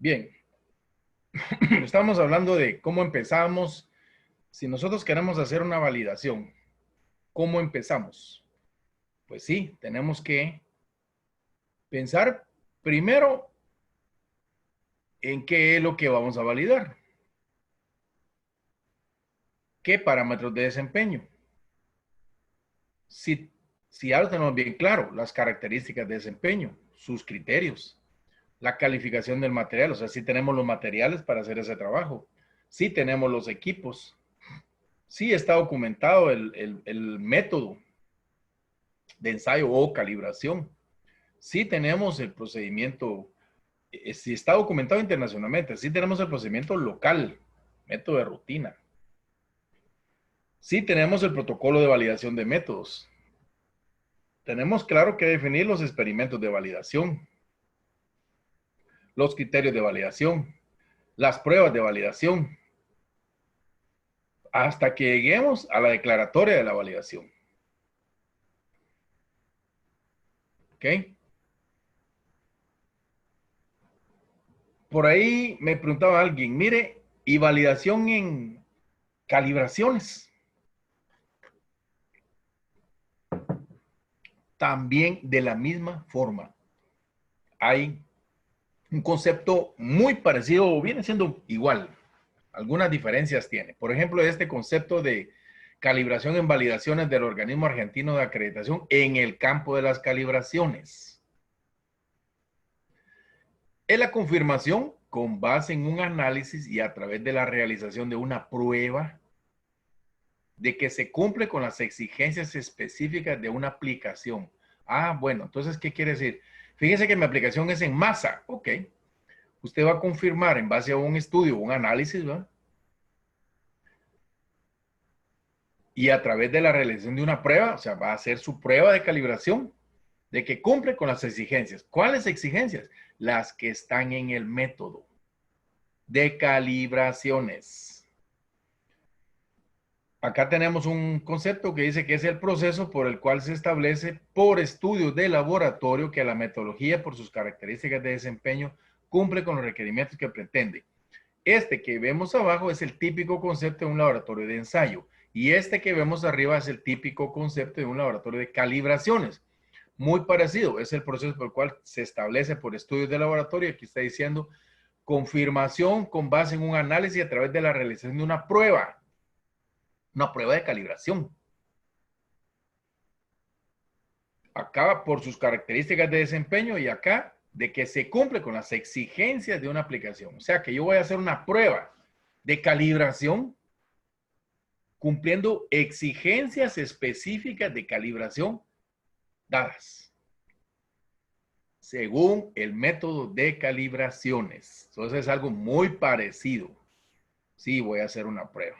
Bien, estamos hablando de cómo empezamos. Si nosotros queremos hacer una validación, ¿cómo empezamos? Pues sí, tenemos que pensar primero en qué es lo que vamos a validar. ¿Qué parámetros de desempeño? Si, si ya lo tenemos bien claro, las características de desempeño, sus criterios, la calificación del material, o sea, si tenemos los materiales para hacer ese trabajo, si tenemos los equipos, si está documentado el método de ensayo o calibración. Sí tenemos el procedimiento, si está documentado internacionalmente, sí tenemos el procedimiento local, método de rutina. Sí tenemos el protocolo de validación de métodos. Tenemos claro que definir los experimentos de validación, los criterios de validación, las pruebas de validación, hasta que lleguemos a la declaratoria de la validación. ¿Ok? Por ahí me preguntaba alguien, mire, ¿y validación en calibraciones? También de la misma forma. Hay un concepto muy parecido o viene siendo igual. Algunas diferencias tiene. Por ejemplo, este concepto de calibración en validaciones del organismo argentino de acreditación en el campo de las calibraciones. Es la confirmación con base en un análisis y a través de la realización de una prueba de que se cumple con las exigencias específicas de una aplicación. Ah, bueno, entonces, ¿qué quiere decir? Fíjese que mi aplicación es en masa. Ok. Usted va a confirmar en base a un estudio, un análisis, ¿verdad? Y a través de la realización de una prueba, o sea, va a hacer su prueba de calibración de que cumple con las exigencias. ¿Cuáles exigencias? Las que están en el método de calibraciones. Acá tenemos un concepto que dice que es el proceso por el cual se establece por estudios de laboratorio que la metodología por sus características de desempeño cumple con los requerimientos que pretende. Este que vemos abajo es el típico concepto de un laboratorio de ensayo y este que vemos arriba es el típico concepto de un laboratorio de calibraciones. Muy parecido, es el proceso por el cual se establece por estudios de laboratorio. Aquí está diciendo confirmación con base en un análisis a través de la realización de una prueba de calibración. Acá por sus características de desempeño y acá de que se cumple con las exigencias de una aplicación. O sea que yo voy a hacer una prueba de calibración cumpliendo exigencias específicas de calibración dadas según el método de calibraciones. Entonces es algo muy parecido. Sí, voy a hacer una prueba.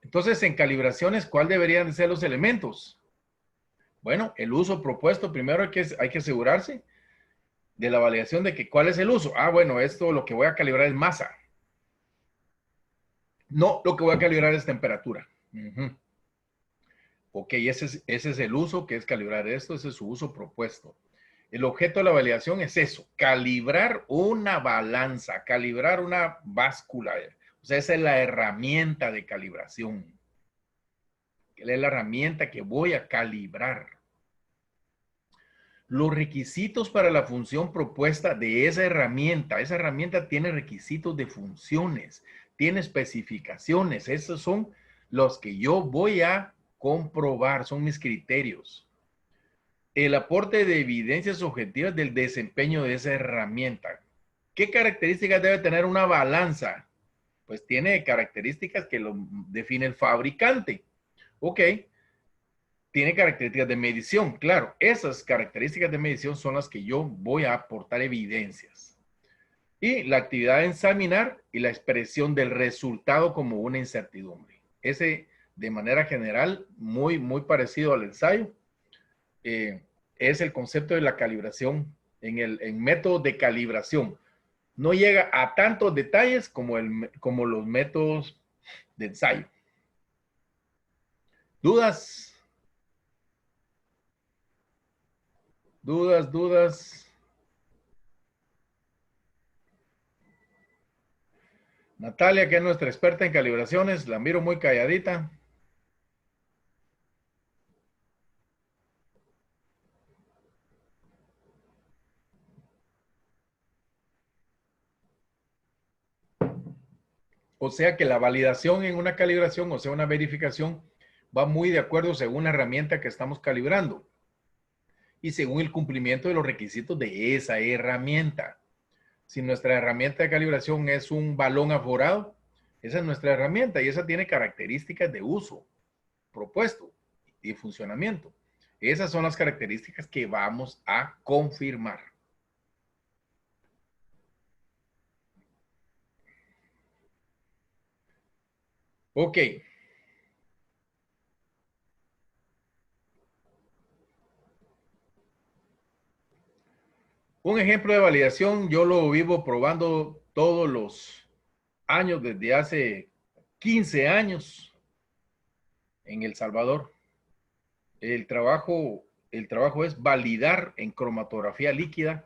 Entonces, en calibraciones, ¿cuál deberían de ser los elementos? Bueno, el uso propuesto, primero hay que asegurarse de la validación de que cuál es el uso. Ah, bueno, esto lo que voy a calibrar es masa. No, lo que voy a calibrar es temperatura. Ok, ese es el uso, que es calibrar esto, ese es su uso propuesto. El objeto de la validación es eso, calibrar una balanza, calibrar una báscula. O sea, esa es la herramienta de calibración. Es la herramienta que voy a calibrar. Los requisitos para la función propuesta de esa herramienta tiene requisitos de funciones, tiene especificaciones, esos son los que yo voy a comprobar, son mis criterios. El aporte de evidencias objetivas del desempeño de esa herramienta. ¿Qué características debe tener una balanza? Pues tiene características que lo define el fabricante. Ok, tiene características de medición, claro. Esas características de medición son las que yo voy a aportar evidencias. Y la actividad de examinar y la expresión del resultado como una incertidumbre. Ese, de manera general, muy parecido al ensayo, es el concepto de la calibración en método de calibración. No llega a tantos detalles como los métodos de ensayo. ¿Dudas? ¿Dudas? Natalia, que es nuestra experta en calibraciones, la miro muy calladita. O sea que la validación en una calibración, o sea, una verificación, va muy de acuerdo según la herramienta que estamos calibrando y según el cumplimiento de los requisitos de esa herramienta. Si nuestra herramienta de calibración es un balón aforado, esa es nuestra herramienta y esa tiene características de uso propuesto y funcionamiento. Esas son las características que vamos a confirmar. Ok. Un ejemplo de validación, yo lo vivo probando todos los años, desde hace 15 años en El Salvador. El trabajo, el trabajo es validar en cromatografía líquida,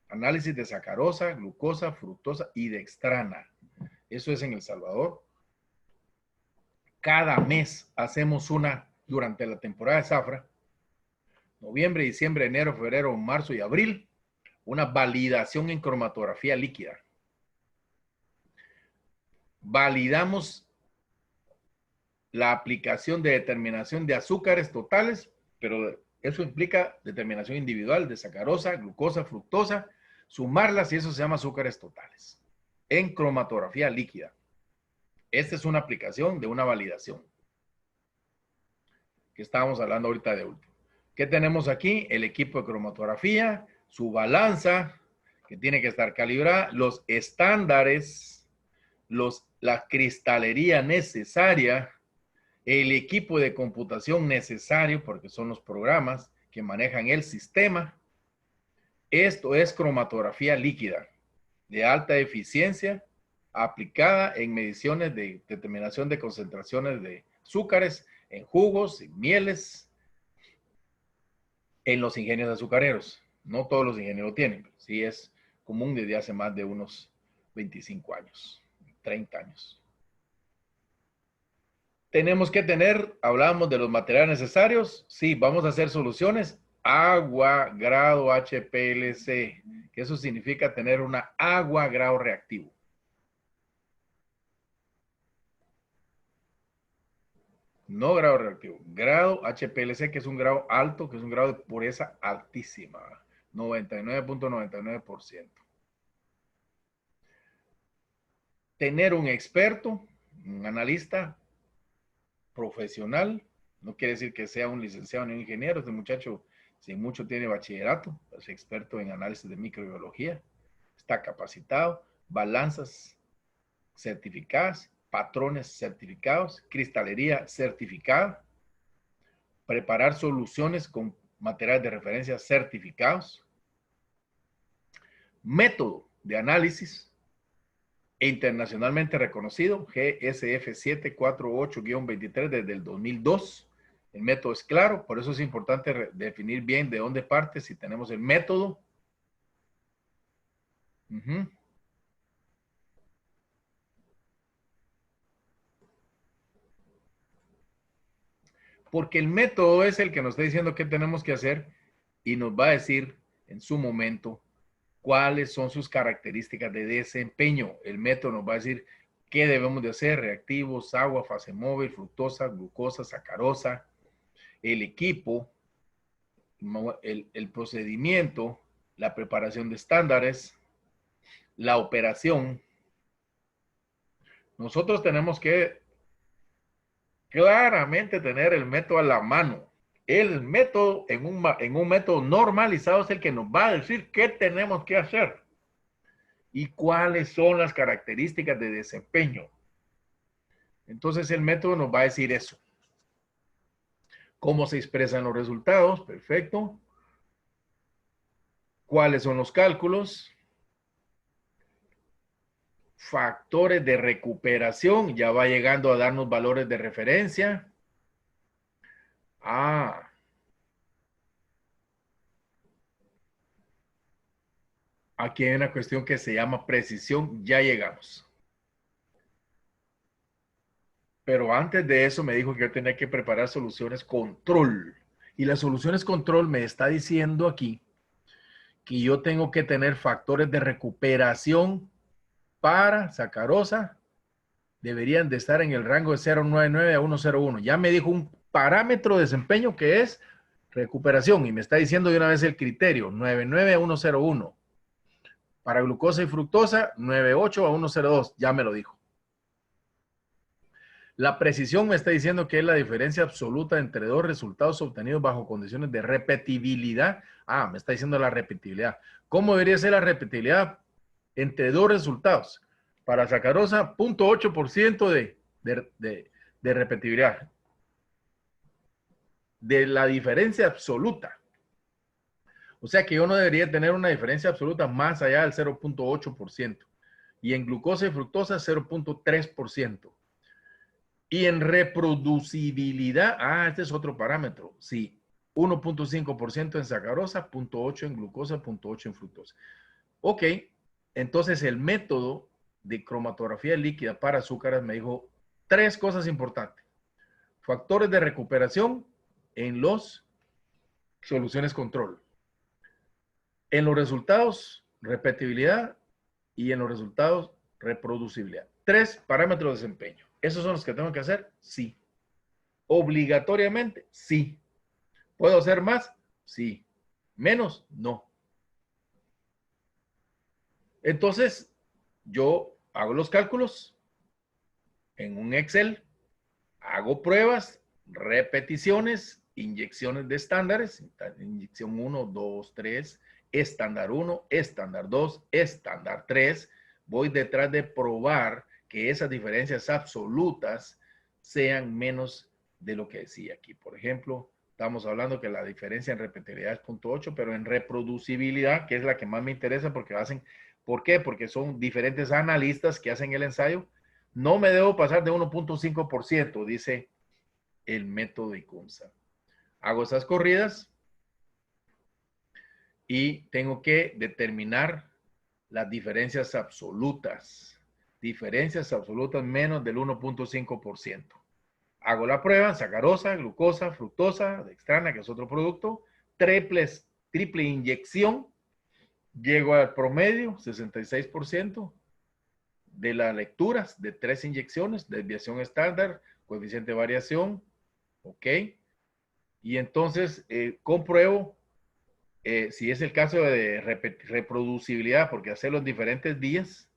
análisis de sacarosa, glucosa, fructosa y dextrana. Eso es en El Salvador. Cada mes hacemos una durante la temporada de zafra, noviembre, diciembre, enero, febrero, marzo y abril, una validación en cromatografía líquida. Validamos la aplicación de determinación de azúcares totales, pero eso implica determinación individual de sacarosa, glucosa, fructosa, sumarlas y eso se llama azúcares totales en cromatografía líquida. Esta es una aplicación de una validación que estábamos hablando ahorita de último. ¿Qué tenemos aquí? El equipo de cromatografía, su balanza, que tiene que estar calibrada, los estándares, la cristalería necesaria, el equipo de computación necesario, porque son los programas que manejan el sistema. Esto es cromatografía líquida de alta eficiencia aplicada en mediciones de determinación de concentraciones de azúcares en jugos, en mieles, en los ingenios azucareros. No todos los ingenios lo tienen, pero sí es común desde hace más de unos 25 años, 30 años. Tenemos que tener, hablamos de los materiales necesarios, sí, vamos a hacer soluciones, agua, grado HPLC, que eso significa tener una agua, grado reactivo. No grado reactivo, grado HPLC, que es un grado alto, que es un grado de pureza altísima, 99.99%. Tener un experto, un analista profesional, no quiere decir que sea un licenciado ni un ingeniero, este muchacho, si mucho tiene bachillerato, es experto en análisis de microbiología, está capacitado, balanzas certificadas, patrones certificados, cristalería certificada, preparar soluciones con materiales de referencia certificados, método de análisis internacionalmente reconocido, GSF 748-23 desde el 2002. El método es claro, por eso es importante definir bien de dónde parte si tenemos el método. Porque el método es el que nos está diciendo qué tenemos que hacer y nos va a decir en su momento cuáles son sus características de desempeño. El método nos va a decir qué debemos de hacer: reactivos, agua, fase móvil, fructosa, glucosa, sacarosa, el equipo, el procedimiento, la preparación de estándares, la operación. Nosotros tenemos que claramente tener el método a la mano. El método en un método normalizado es el que nos va a decir qué tenemos que hacer y cuáles son las características de desempeño. Entonces el método nos va a decir eso. ¿Cómo se expresan los resultados? Perfecto. ¿Cuáles son los cálculos? Factores de recuperación. Ya va llegando a darnos valores de referencia. Aquí hay una cuestión que se llama precisión. Ya llegamos. Pero antes de eso me dijo que yo tenía que preparar soluciones control. Y las soluciones control me está diciendo aquí que yo tengo que tener factores de recuperación para sacarosa. Deberían de estar en el rango de 0,99 a 1,01. Ya me dijo un parámetro de desempeño que es recuperación y me está diciendo de una vez el criterio, 99 a 1,01. Para glucosa y fructosa, 98 a 1,02. Ya me lo dijo. La precisión me está diciendo que es la diferencia absoluta entre dos resultados obtenidos bajo condiciones de repetibilidad. Ah, me está diciendo la repetibilidad. ¿Cómo debería ser la repetibilidad entre dos resultados? Para sacarosa, 0,8% de repetibilidad. De la diferencia absoluta. O sea que yo no debería tener una diferencia absoluta más allá del 0,8%. Y en glucosa y fructosa, 0,3%. Y en reproducibilidad, este es otro parámetro. Sí, 1,5% en sacarosa, 0,8 en glucosa, 0,8 en fructosa. Ok, entonces el método de cromatografía líquida para azúcares me dijo tres cosas importantes. Factores de recuperación en los soluciones control. En los resultados, repetibilidad y en los resultados, reproducibilidad. Tres parámetros de desempeño. ¿Esos son los que tengo que hacer? Sí. Obligatoriamente, sí. ¿Puedo hacer más? Sí. ¿Menos? No. Entonces, yo hago los cálculos en un Excel, hago pruebas, repeticiones, inyecciones de estándares, inyección 1, 2, 3, estándar 1, estándar 2, estándar 3. Voy detrás de probar que esas diferencias absolutas sean menos de lo que decía aquí. Por ejemplo, estamos hablando que la diferencia en repetibilidad es 0,8, pero en reproducibilidad, que es la que más me interesa porque hacen, ¿por qué? Porque son diferentes analistas que hacen el ensayo. No me debo pasar de 1,5%, dice el método ICUMSA. Hago esas corridas y tengo que determinar las diferencias absolutas. Diferencias absolutas menos del 1,5%. Hago la prueba, sacarosa, glucosa, fructosa, dextrana, que es otro producto, triple inyección, llego al promedio, 66% de las lecturas de 3 inyecciones, desviación estándar, coeficiente de variación, ok. Y entonces compruebo si es el caso de reproducibilidad, porque hacerlo en diferentes días,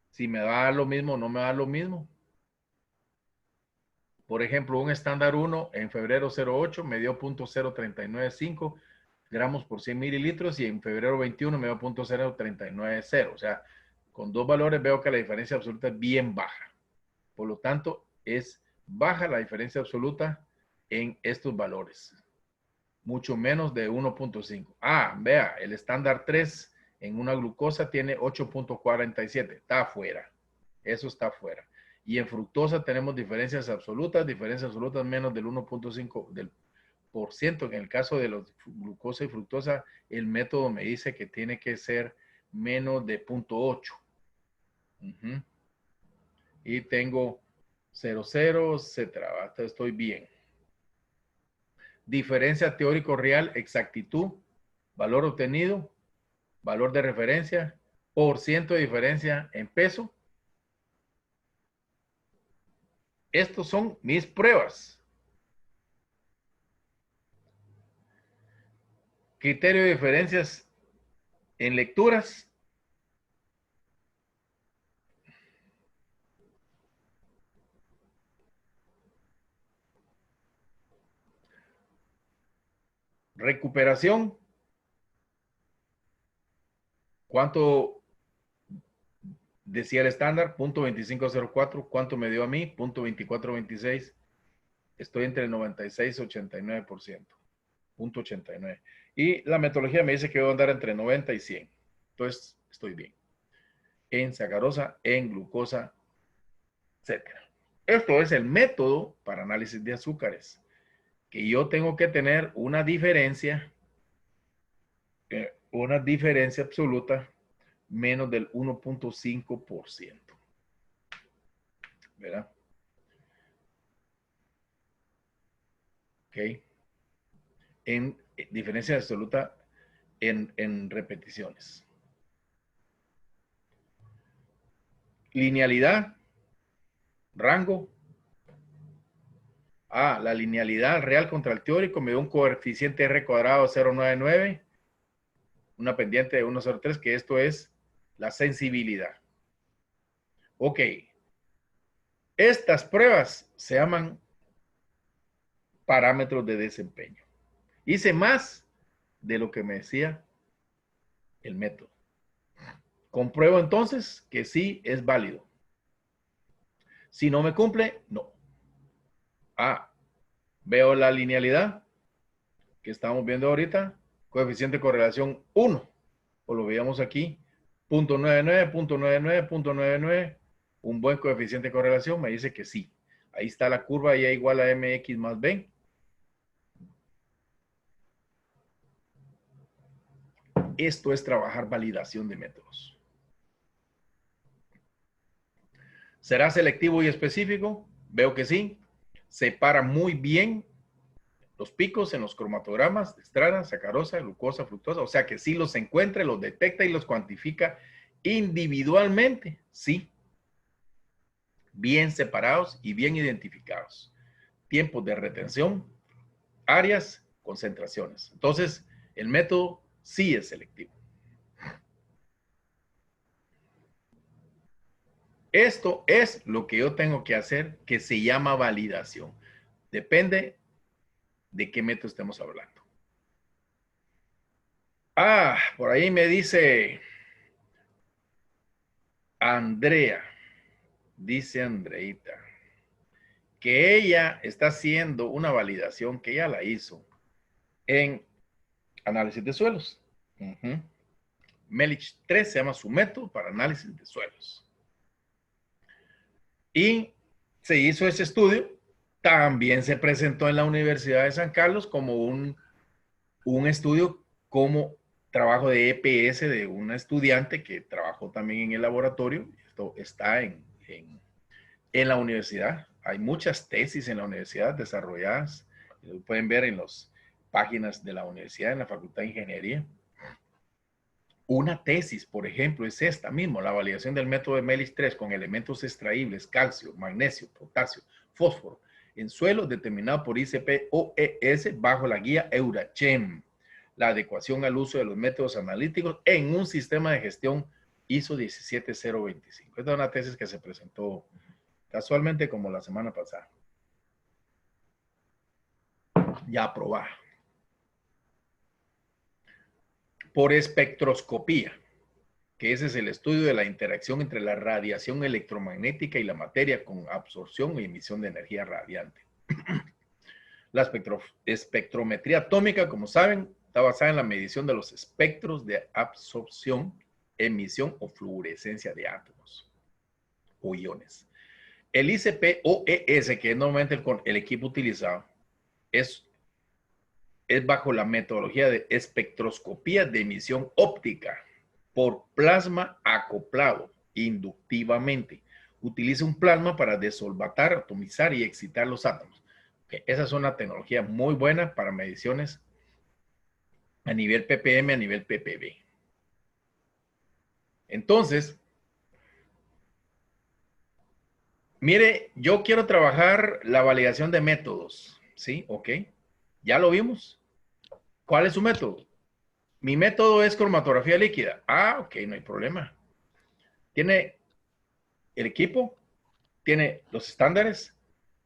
si me va a dar lo mismo o no me va a dar lo mismo. Por ejemplo, un estándar 1 en febrero 08 me dio 0.0395 gramos por 100 mililitros y en febrero 21 me dio 0.0390. O sea, con dos valores veo que la diferencia absoluta es bien baja. Por lo tanto, es baja la diferencia absoluta en estos valores. Mucho menos de 1,5. Vea, el estándar 3 en una glucosa tiene 8,47. Está afuera. Eso está afuera. Y en fructosa tenemos diferencias absolutas menos del 1,5 del por ciento. En el caso de los glucosa y fructosa, el método me dice que tiene que ser menos de 0,8. Y tengo 0,0, etcétera. Hasta estoy bien. Diferencia teórico real, exactitud, valor obtenido, valor de referencia, por ciento de diferencia en peso. Estos son mis pruebas. Criterio de diferencias en lecturas. Recuperación. ¿Cuánto decía el estándar? 0.2504. ¿Cuánto me dio a mí? 0.2426. Estoy entre el 96 y 89%. 0.89. Y la metodología me dice que voy a andar entre 90 y 100. Entonces, estoy bien. En sacarosa, en glucosa, etcétera. Esto es el método para análisis de azúcares, que yo tengo que tener una diferencia absoluta menos del 1,5%. ¿Verdad? En diferencia absoluta en repeticiones. Linealidad, rango. La linealidad real contra el teórico me dio un coeficiente R cuadrado de 0,99, una pendiente de 1,03, que esto es la sensibilidad. Ok. Estas pruebas se llaman parámetros de desempeño. Hice más de lo que me decía el método. Compruebo entonces que sí es válido. Si no me cumple, no. Veo la linealidad que estamos viendo ahorita, coeficiente de correlación 1, o lo veíamos aquí, 0.99, 0.99, 0.99, un buen coeficiente de correlación, me dice que sí. Ahí está la curva Y igual a mx más b. Esto es trabajar validación de métodos. ¿Será selectivo y específico? Veo que sí. Separa muy bien los picos en los cromatogramas de estrana, sacarosa, glucosa, fructosa. O sea que sí los encuentra, los detecta y los cuantifica individualmente. Sí. Bien separados y bien identificados. Tiempos de retención, áreas, concentraciones. Entonces, el método sí es selectivo. Esto es lo que yo tengo que hacer, que se llama validación. Depende de qué método estemos hablando. Por ahí me dice Andrea, dice Andreita, que ella está haciendo una validación que ella la hizo en análisis de suelos. Melich 3 se llama su método para análisis de suelos. Y se hizo ese estudio. También se presentó en la Universidad de San Carlos como un estudio como trabajo de EPS de una estudiante que trabajó también en el laboratorio. Esto está en la universidad. Hay muchas tesis en la universidad desarrolladas. Lo pueden ver en las páginas de la universidad, en la Facultad de Ingeniería. Una tesis, por ejemplo, es esta mismo, la validación del método de Melich 3 con elementos extraíbles, calcio, magnesio, potasio, fósforo, en suelos determinado por ICP-OES bajo la guía EURACHEM. La adecuación al uso de los métodos analíticos en un sistema de gestión ISO 17025. Esta es una tesis que se presentó casualmente como la semana pasada. Ya aprobada. Por espectroscopía, que ese es el estudio de la interacción entre la radiación electromagnética y la materia con absorción y emisión de energía radiante. La espectrometría atómica, como saben, está basada en la medición de los espectros de absorción, emisión o fluorescencia de átomos o iones. El ICP-OES, que es normalmente el equipo utilizado, es bajo la metodología de espectroscopía de emisión óptica por plasma acoplado inductivamente. Utiliza un plasma para desolvatar, atomizar y excitar los átomos. Esa es una tecnología muy buena para mediciones a nivel ppm, a nivel ppb. Entonces, mire, yo quiero trabajar la validación de métodos, ¿sí? Ok, ya lo vimos. ¿Cuál es su método? Mi método es cromatografía líquida. Ok, no hay problema. Tiene el equipo, tiene los estándares,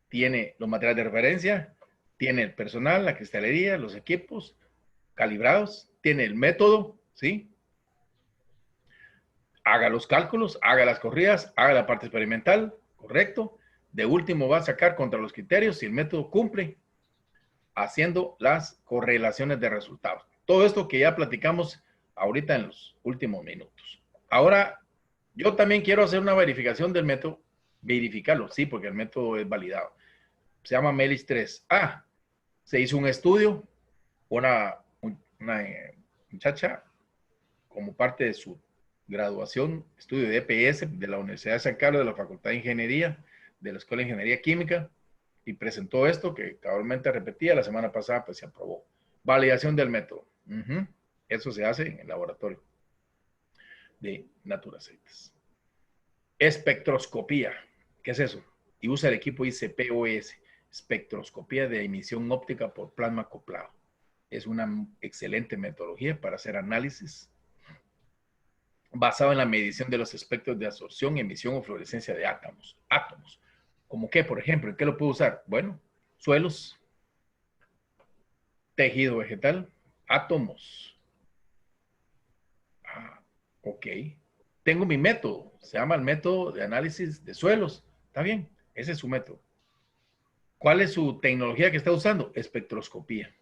tiene los materiales de referencia, tiene el personal, la cristalería, los equipos calibrados, tiene el método, ¿sí? Haga los cálculos, haga las corridas, haga la parte experimental, correcto. De último va a sacar contra los criterios si el método cumple, haciendo las correlaciones de resultados. Todo esto que ya platicamos ahorita en los últimos minutos. Ahora, yo también quiero hacer una verificación del método, verificarlo, sí, porque el método es validado. Se llama Melich 3. Se hizo un estudio, una muchacha, como parte de su graduación, estudio de EPS de la Universidad de San Carlos, de la Facultad de Ingeniería, de la Escuela de Ingeniería Química, y presentó esto que cabalmente repetía la semana pasada, pues se aprobó. Validación del método. Eso se hace en el laboratorio de Naturaceites. Espectroscopía. ¿Qué es eso? Y usa el equipo ICP-OS, espectroscopía de emisión óptica por plasma acoplado. Es una excelente metodología para hacer análisis basado en la medición de los espectros de absorción, emisión o fluorescencia de átomos. ¿Como qué, por ejemplo? ¿En qué lo puedo usar? Bueno, suelos, tejido vegetal, átomos. Ok. Tengo mi método. Se llama el método de análisis de suelos. Está bien. Ese es su método. ¿Cuál es su tecnología que está usando? Espectroscopía.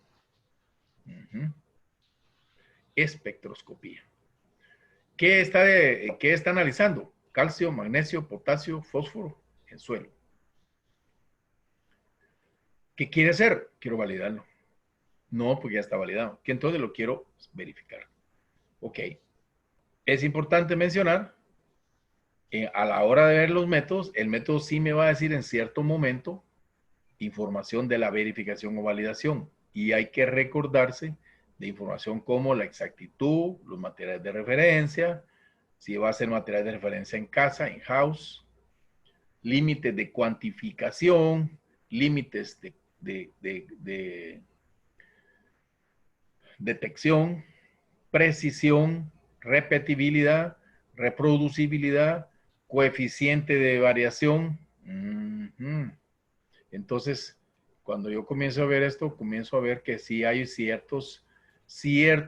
Espectroscopía. ¿Qué está analizando? Calcio, magnesio, potasio, fósforo en suelo. ¿Qué quiere hacer? Quiero validarlo. No, porque ya está validado. Que entonces lo quiero verificar. Ok. Es importante mencionar, a la hora de ver los métodos, el método sí me va a decir en cierto momento información de la verificación o validación. Y hay que recordarse de información como la exactitud, los materiales de referencia, si va a ser material de referencia en casa, en house, límites de cuantificación, límites de detección, precisión, repetibilidad, reproducibilidad, coeficiente de variación. Entonces, cuando yo comienzo a ver esto, comienzo a ver que sí hay ciertos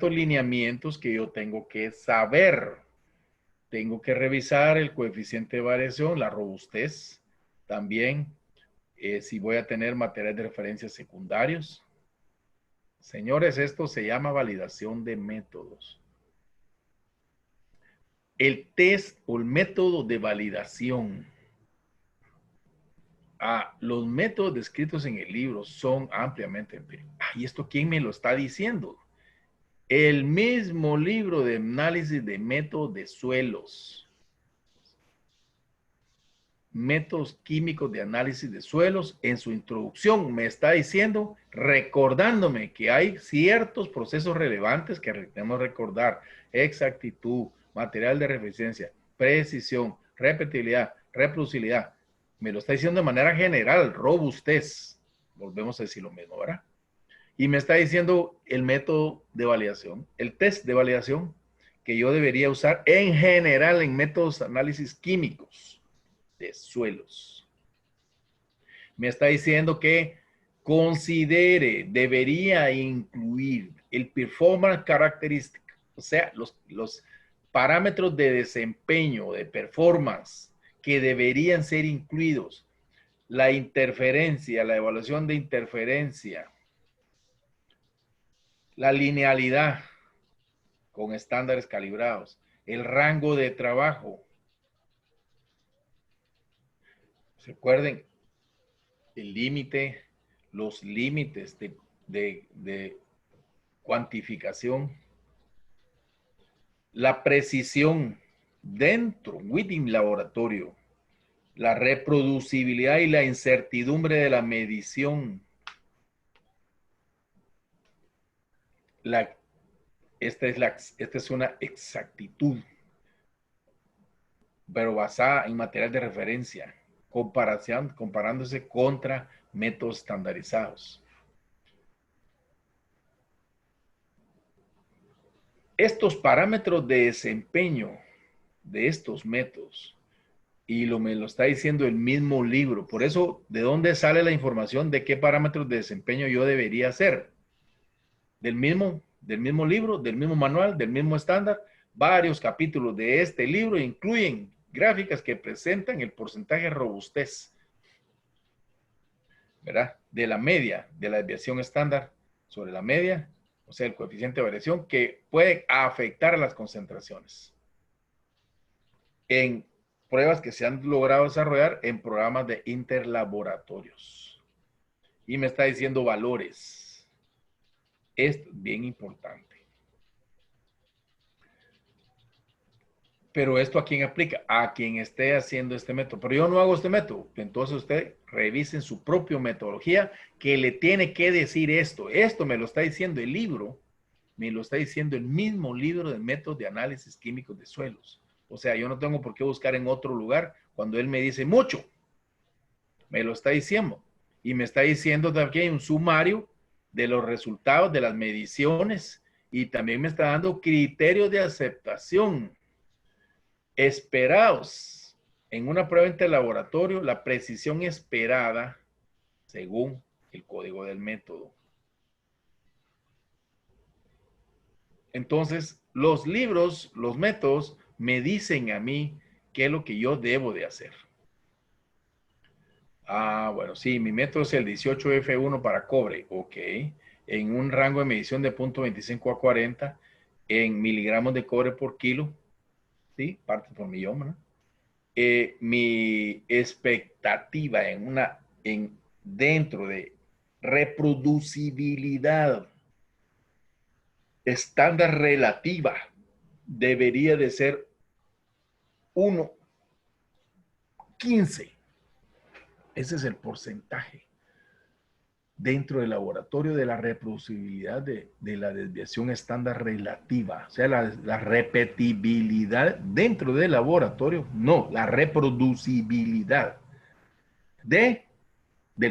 lineamientos que yo tengo que saber. Tengo que revisar el coeficiente de variación, la robustez, también si voy a tener materiales de referencia secundarios. Señores, esto se llama validación de métodos. El test o el método de validación. Los métodos descritos en el libro son ampliamente empíricos. ¿Y esto quién me lo está diciendo? El mismo libro de análisis de métodos de suelos. Métodos químicos de análisis de suelos, en su introducción me está diciendo, recordándome que hay ciertos procesos relevantes que debemos recordar: exactitud, material de referencia, precisión, repetibilidad, reproducibilidad. Me lo está diciendo de manera general, robustez. Volvemos a decir lo mismo, ¿verdad? Y me está diciendo el método de validación, el test de validación que yo debería usar en general en métodos de análisis químicos de suelos. Me está diciendo que debería incluir el performance characteristic, o sea, los parámetros de desempeño, de performance, que deberían ser incluidos. La interferencia, la evaluación de interferencia, la linealidad con estándares calibrados, el rango de trabajo. Recuerden, el límite, los límites de cuantificación, la precisión dentro, within laboratorio, la reproducibilidad y la incertidumbre de la medición. Esta es una exactitud, pero basada en material de referencia, comparándose contra métodos estandarizados. Estos parámetros de desempeño de estos métodos, y me lo está diciendo el mismo libro. Por eso, ¿de dónde sale la información de qué parámetros de desempeño yo debería hacer? Del mismo libro, del mismo manual, del mismo estándar. Varios capítulos de este libro incluyen gráficas que presentan el porcentaje de robustez, ¿verdad? De la media de la desviación estándar sobre la media, o sea, el coeficiente de variación que puede afectar a las concentraciones en pruebas que se han logrado desarrollar en programas de interlaboratorios. Y me está diciendo valores. Esto es bien importante. Pero esto a quién aplica, a quien esté haciendo este método. Pero yo no hago este método. Entonces usted revise en su propia metodología que le tiene que decir esto. Esto me lo está diciendo el libro, me lo está diciendo el mismo libro de métodos de análisis químicos de suelos. O sea, yo no tengo por qué buscar en otro lugar cuando él me dice mucho. Me lo está diciendo. Y me está diciendo también un sumario de los resultados de las mediciones y también me está dando criterios de aceptación esperados en una prueba interlaboratorio, la precisión esperada según el código del método. Entonces, los libros, los métodos, me dicen a mí qué es lo que yo debo de hacer. Ah, bueno, sí, mi método es el 18F1 para cobre, ok, en un rango de medición de 0.25 a 40 en miligramos de cobre por kilo, ¿sí? Parte por millón, ¿no? Mi expectativa dentro de reproducibilidad estándar relativa debería de ser 1,15. Ese es el porcentaje dentro del laboratorio de la reproducibilidad de la desviación estándar relativa. O sea, la repetibilidad dentro del laboratorio, no, la reproducibilidad del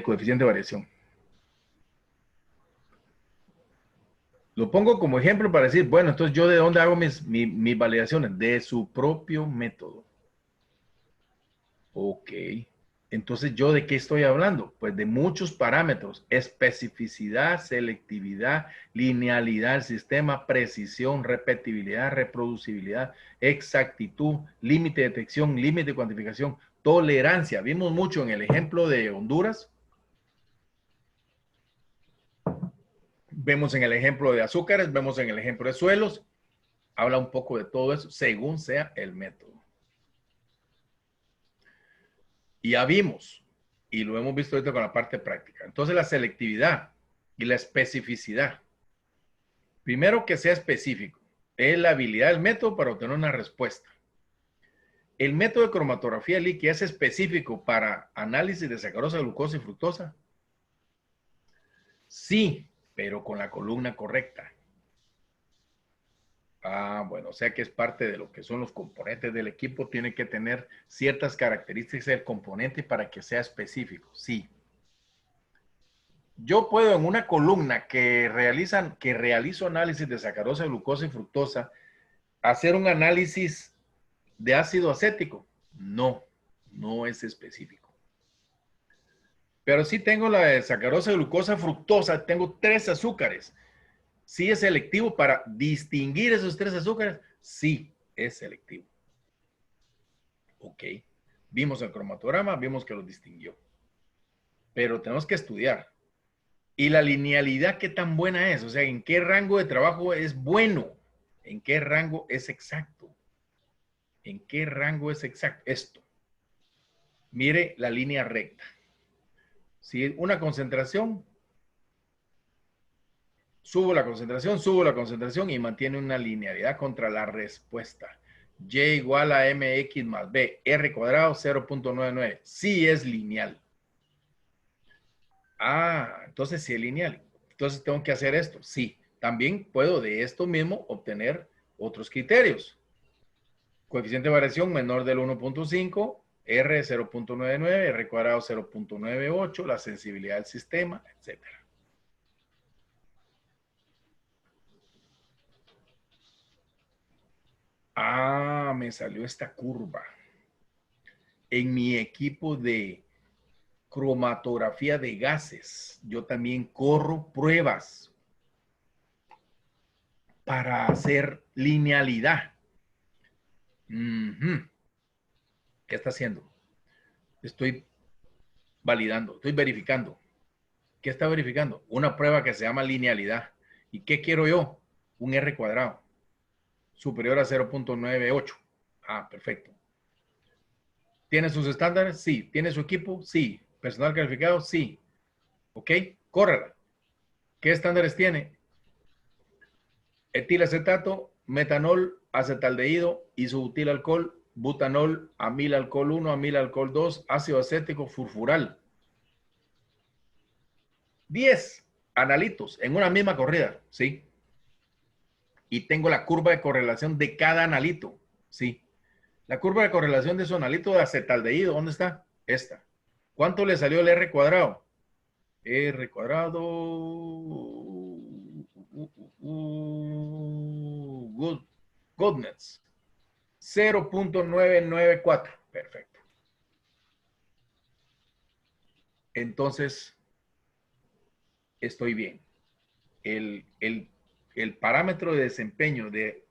coeficiente de variación. Lo pongo como ejemplo para decir, bueno, entonces yo de dónde hago mis validaciones, de su propio método. Ok. Entonces, ¿yo de qué estoy hablando? Pues de muchos parámetros, especificidad, selectividad, linealidad del sistema, precisión, repetibilidad, reproducibilidad, exactitud, límite de detección, límite de cuantificación, tolerancia. Vimos mucho en el ejemplo de Honduras. Vemos en el ejemplo de azúcares, vemos en el ejemplo de suelos. Habla un poco de todo eso según sea el método. Y ya vimos, y lo hemos visto ahorita con la parte práctica. Entonces la selectividad y la especificidad. Primero que sea específico. Es la habilidad del método para obtener una respuesta. El método de cromatografía líquida es específico para análisis de sacarosa, glucosa y fructosa. Sí, pero con la columna correcta. Ah, bueno, o sea que es parte de lo que son los componentes del equipo. Tiene que tener ciertas características del componente para que sea específico. Sí. Yo puedo en una columna que realizo análisis de sacarosa, glucosa y fructosa, hacer un análisis de ácido acético. No, no es específico. Pero sí tengo la de sacarosa, glucosa, fructosa. Tengo 3 azúcares. ¿Sí es selectivo para distinguir esos 3 azúcares? Sí, es selectivo. Ok. Vimos el cromatograma, vimos que los distinguió. Pero tenemos que estudiar. Y la linealidad, ¿qué tan buena es? O sea, ¿en qué rango de trabajo es bueno? ¿En qué rango es exacto? ¿En qué rango es exacto? Esto. Mire la línea recta. Si una concentración, subo la concentración y mantiene una linealidad contra la respuesta. Y igual a mx más b, r cuadrado 0.99. Sí es lineal. Ah, entonces sí es lineal. Entonces tengo que hacer esto. Sí, también puedo de esto mismo obtener otros criterios. Coeficiente de variación menor del 1.5, R 0.99, R cuadrado 0.98, la sensibilidad del sistema, etc. Ah, me salió esta curva. En mi equipo de cromatografía de gases, yo también corro pruebas para hacer linealidad. ¿Qué está haciendo? Estoy validando, estoy verificando. ¿Qué está verificando? Una prueba que se llama linealidad. ¿Y qué quiero yo? Un R cuadrado superior a 0.98. Ah, perfecto. ¿Tiene sus estándares? Sí. ¿Tiene su equipo? Sí. ¿Personal calificado? Sí. ¿Ok? Córrela. ¿Qué estándares tiene? Etilacetato metanol, acetaldehído, isobutilalcohol, butanol, amilalcohol 1, amilalcohol 2, ácido acético, furfural. 10 analitos en una misma corrida, ¿sí? Y tengo la curva de correlación de cada analito, ¿sí? La curva de correlación de su analito de acetaldehído, ¿dónde está? Esta. ¿Cuánto le salió el R cuadrado? R cuadrado. Good. Goodness. 0.994. Perfecto. Entonces, estoy bien. El parámetro de desempeño de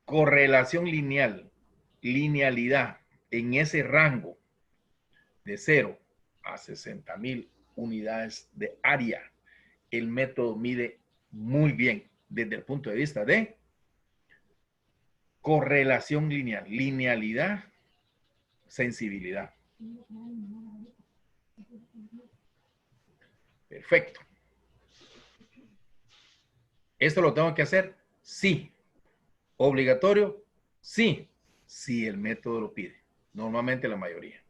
correlación lineal, linealidad en ese rango de 0 a 60,000 unidades de área, el método mide muy bien desde el punto de vista de correlación lineal, linealidad, sensibilidad. Perfecto. ¿Esto lo tengo que hacer? Sí. ¿Obligatorio? Sí. Si el método lo pide. Normalmente la mayoría.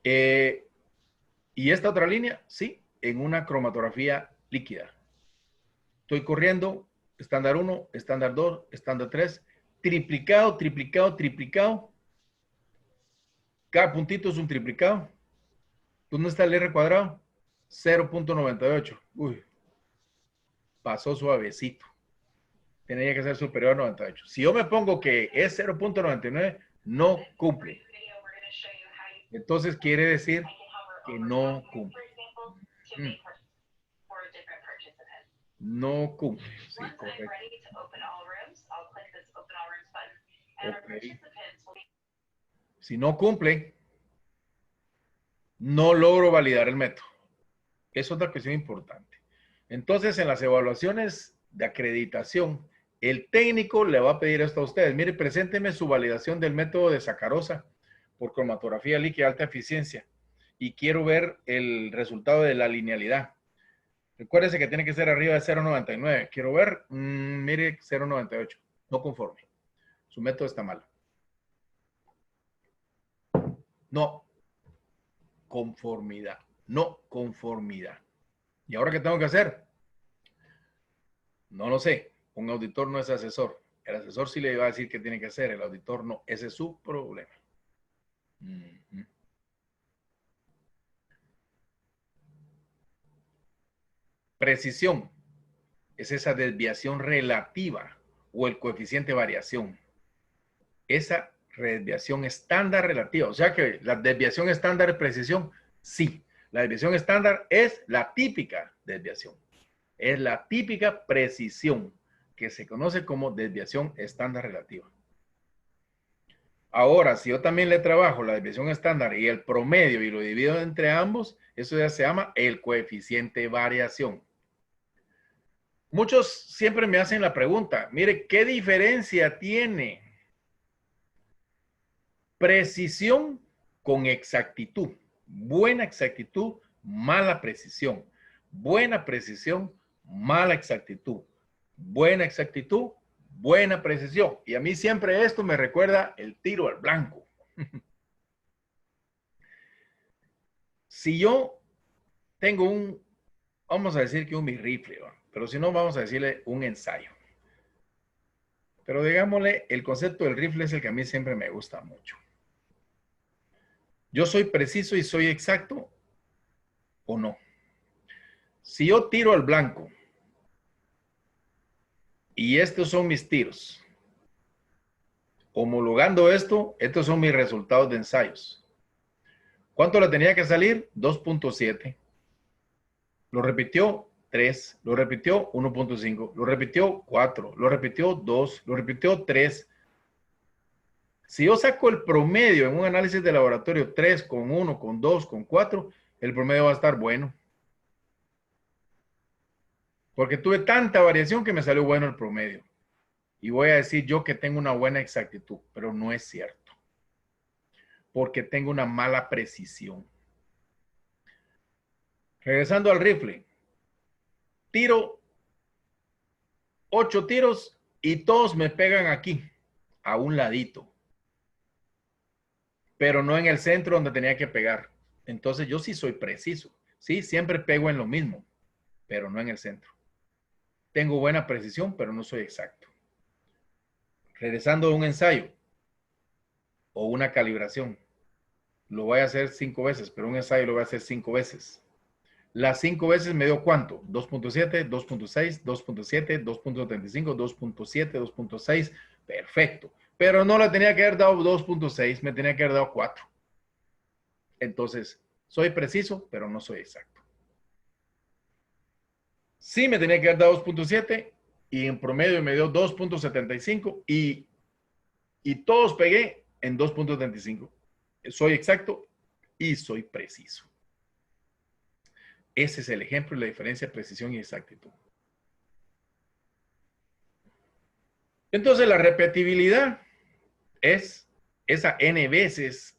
¿Y esta otra línea? Sí, en una cromatografía líquida. Estoy corriendo estándar 1, estándar 2, estándar 3, triplicado, triplicado, triplicado. Cada puntito es un triplicado. ¿Dónde está el R cuadrado? 0.98. Uy, pasó suavecito. Tenía que ser superior a 98. Si yo me pongo que es 0.99, no cumple. Entonces quiere decir que no cumple. No cumple. Sí, correcto. Okay. Si no cumple, no logro validar el método. Es otra cuestión importante. Entonces, en las evaluaciones de acreditación, el técnico le va a pedir esto a ustedes. Mire, presénteme su validación del método de sacarosa por cromatografía líquida alta eficiencia y quiero ver el resultado de la linealidad. Recuérdese que tiene que ser arriba de 0.99. Quiero ver, mire, 0.98. No conforme. Su método está mal. No conformidad. No conformidad. ¿Y ahora qué tengo que hacer? No lo sé. Un auditor no es asesor. El asesor sí le va a decir qué tiene que hacer. El auditor no. Ese es su problema. Precisión es esa desviación relativa o el coeficiente de variación. Esa desviación estándar relativa. O sea que la desviación estándar es precisión. Sí. La desviación estándar es la típica desviación. Es la típica precisión que se conoce como desviación estándar relativa. Ahora, si yo también le trabajo la desviación estándar y el promedio y lo divido entre ambos, eso ya se llama el coeficiente de variación. Muchos siempre me hacen la pregunta, mire, ¿qué diferencia tiene precisión con exactitud? Buena exactitud, mala precisión. Buena precisión, mala exactitud. Buena exactitud, buena precisión. Y a mí siempre esto me recuerda el tiro al blanco. Si yo tengo vamos a decir que un mi rifle, ¿va? Pero si no, vamos a decirle un ensayo. Pero digámosle, el concepto del rifle es el que a mí siempre me gusta mucho. ¿Yo soy preciso y soy exacto o no? Si yo tiro al blanco y estos son mis tiros, homologando esto, estos son mis resultados de ensayos. ¿Cuánto le tenía que salir? 2.7. Lo repitió 3, lo repitió 1.5, lo repitió 4, lo repitió 2, lo repitió 3. Si yo saco el promedio en un análisis de laboratorio 3 con 1, con 2, con 4, el promedio va a estar bueno. Porque tuve tanta variación que me salió bueno el promedio. Y voy a decir yo que tengo una buena exactitud, pero no es cierto. Porque tengo una mala precisión. Regresando al rifle. Tiro 8 tiros y todos me pegan aquí, a un ladito, pero no en el centro donde tenía que pegar. Entonces yo sí soy preciso. Sí, siempre pego en lo mismo, pero no en el centro. Tengo buena precisión, pero no soy exacto. Regresando a un ensayo o una calibración, lo voy a hacer 5 veces, pero un ensayo lo voy a hacer 5 veces. Las 5 veces me dio ¿cuánto? 2.7, 2.6, 2.7, 2.75, 2.7, 2.6. Perfecto. Pero no le tenía que haber dado 2.6, me tenía que haber dado 4. Entonces, soy preciso, pero no soy exacto. Sí me tenía que haber dado 2.7 y en promedio me dio 2.75 y todos pegué en 2.75. Soy exacto y soy preciso. Ese es el ejemplo de la diferencia de precisión y exactitud. Entonces, la repetibilidad es esa n veces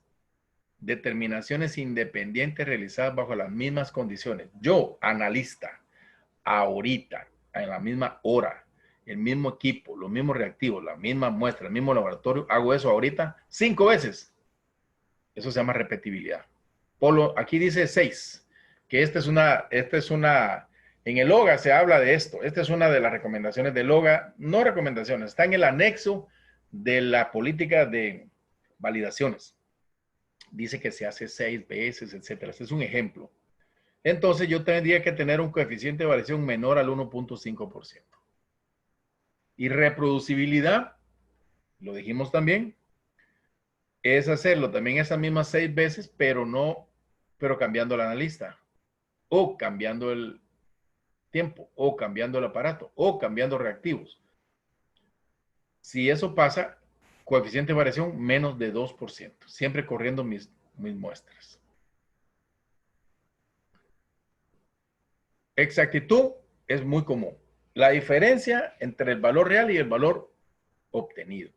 determinaciones independientes realizadas bajo las mismas condiciones. Yo, analista, ahorita, en la misma hora, el mismo equipo, los mismos reactivos, la misma muestra, el mismo laboratorio, hago eso ahorita 5 veces. Eso se llama repetibilidad. Polo, aquí dice 6, que esta es una, en el LOGA se habla de esto. Esta es una de las recomendaciones del LOGA, no recomendaciones, está en el anexo de la política de validaciones. Dice que se hace 6 veces, etcétera. Este es un ejemplo. Entonces yo tendría que tener un coeficiente de variación menor al 1.5%. Y reproducibilidad, lo dijimos también, es hacerlo también esas mismas 6 veces, pero cambiando el analista, o cambiando el tiempo, o cambiando el aparato, o cambiando reactivos. Si eso pasa, coeficiente de variación menos de 2%, siempre corriendo mis muestras. Exactitud es muy común. La diferencia entre el valor real y el valor obtenido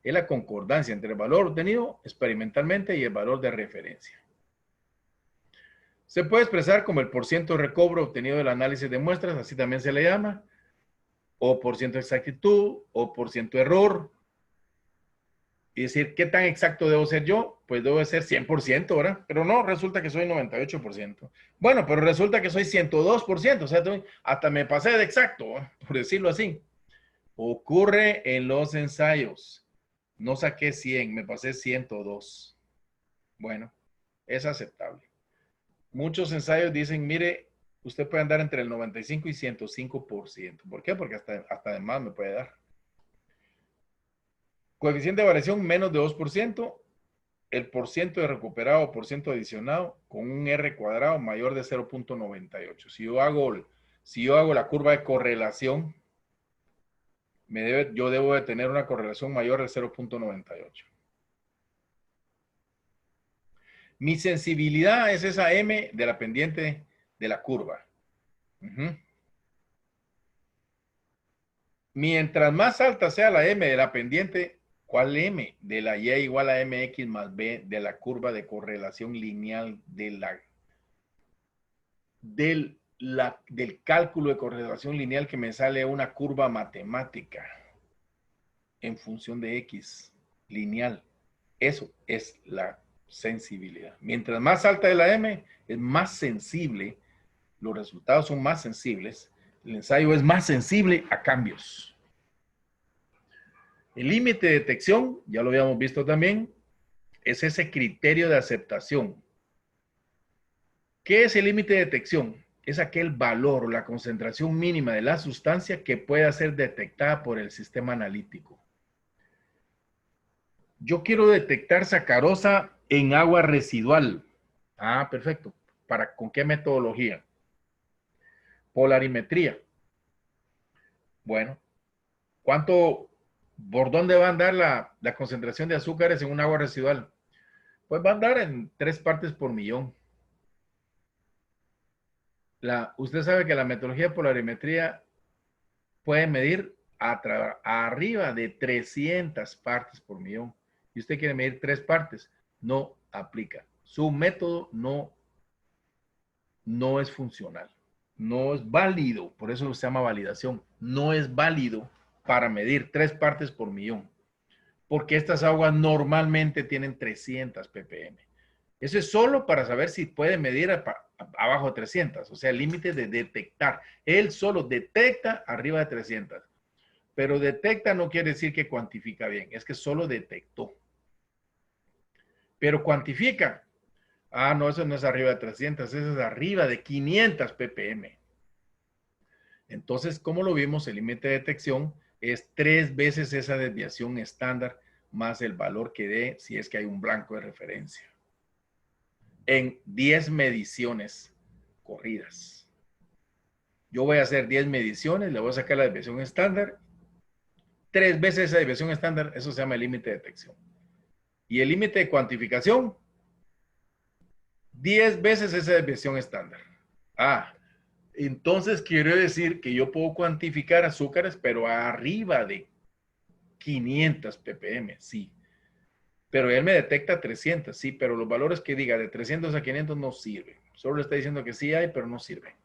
es la concordancia entre el valor obtenido experimentalmente y el valor de referencia. Se puede expresar como el porciento de recobro obtenido del análisis de muestras, así también se le llama, o porciento de exactitud, o porciento de error. Y decir, ¿qué tan exacto debo ser yo? Pues debo ser 100%, ¿verdad? Pero no, resulta que soy 98%. Bueno, pero resulta que soy 102%, o sea, hasta me pasé de exacto, por decirlo así. Ocurre en los ensayos. No saqué 100, me pasé 102. Bueno, es aceptable. Muchos ensayos dicen, mire, usted puede andar entre el 95 y 105%. ¿Por qué? Porque hasta además me puede dar. Coeficiente de variación menos de 2%, el porciento de recuperado o porciento adicionado con un R cuadrado mayor de 0.98. Si yo hago la curva de correlación, yo debo de tener una correlación mayor de 0.98. Mi sensibilidad es esa M de la pendiente de la curva. Mientras más alta sea la M de la pendiente, ¿cuál M? De la Y igual a MX más B de la curva de correlación lineal del cálculo de correlación lineal que me sale una curva matemática en función de X lineal. Eso es la sensibilidad. Mientras más alta es la M, es más sensible, los resultados son más sensibles, el ensayo es más sensible a cambios. El límite de detección, ya lo habíamos visto también, es ese criterio de aceptación. ¿Qué es el límite de detección? Es aquel valor, la concentración mínima de la sustancia que pueda ser detectada por el sistema analítico. Yo quiero detectar sacarosa en agua residual. Ah, perfecto. ¿Con qué metodología? Polarimetría. Bueno, por dónde va a andar la concentración de azúcares en un agua residual? Pues va a andar en 3 partes por millón. Usted sabe que la metodología de polarimetría puede medir arriba de 300 partes por millón. Y usted quiere medir 3 partes, no aplica. Su método no es funcional. no es válido, por eso se llama validación, no es válido para medir 3 partes por millón, porque estas aguas normalmente tienen 300 ppm. Eso es solo para saber si puede medir abajo de 300, o sea, el límite de detectar. Él solo detecta arriba de 300, pero detecta no quiere decir que cuantifica bien, es que solo detectó. Pero cuantifica. Ah, no, eso no es arriba de 300, eso es arriba de 500 ppm. Entonces, como lo vimos, el límite de detección es 3 veces esa desviación estándar más el valor que dé si es que hay un blanco de referencia. En 10 mediciones corridas. Yo voy a hacer 10 mediciones, le voy a sacar la desviación estándar. 3 veces esa desviación estándar, eso se llama el límite de detección. Y el límite de cuantificación, 10 veces esa desviación estándar. Ah, entonces quiere decir que yo puedo cuantificar azúcares, pero arriba de 500 ppm, sí. Pero él me detecta 300, sí, pero los valores que diga de 300 a 500 no sirven. Solo le está diciendo que sí hay, pero no sirve.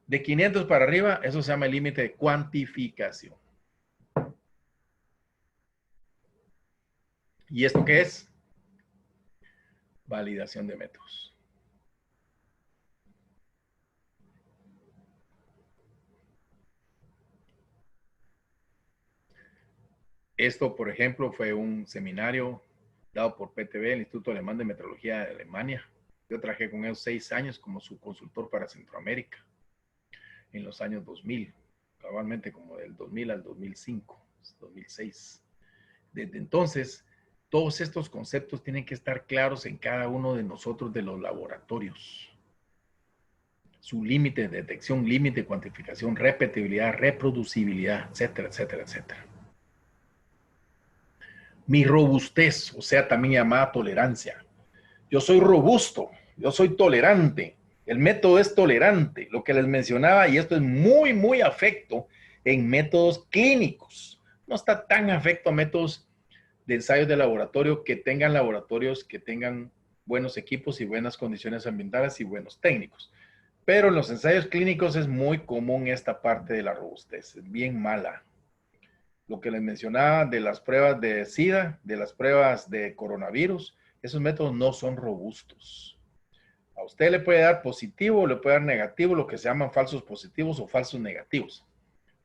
De 500 para arriba, eso se llama el límite de cuantificación. ¿Y esto qué es? Validación de métodos. Esto, por ejemplo, fue un seminario dado por PTB, el Instituto Alemán de Metrología de Alemania. Yo trabajé con ellos 6 años como su consultor para Centroamérica en los años 2000, cabalmente como del 2000 al 2005, 2006. Desde entonces, todos estos conceptos tienen que estar claros en cada uno de nosotros de los laboratorios. Su límite de detección, límite de cuantificación, repetibilidad, reproducibilidad, etcétera, etcétera, etcétera. Mi robustez, o sea, también llamada tolerancia. Yo soy robusto, yo soy tolerante. El método es tolerante, lo que les mencionaba, y esto es muy, muy afecto en métodos clínicos. No está tan afecto a métodos de ensayos de laboratorio que tengan laboratorios que tengan buenos equipos y buenas condiciones ambientales y buenos técnicos. Pero en los ensayos clínicos es muy común esta parte de la robustez, es bien mala. Lo que les mencionaba de las pruebas de SIDA, de las pruebas de coronavirus, esos métodos no son robustos. A usted le puede dar positivo o le puede dar negativo, lo que se llaman falsos positivos o falsos negativos.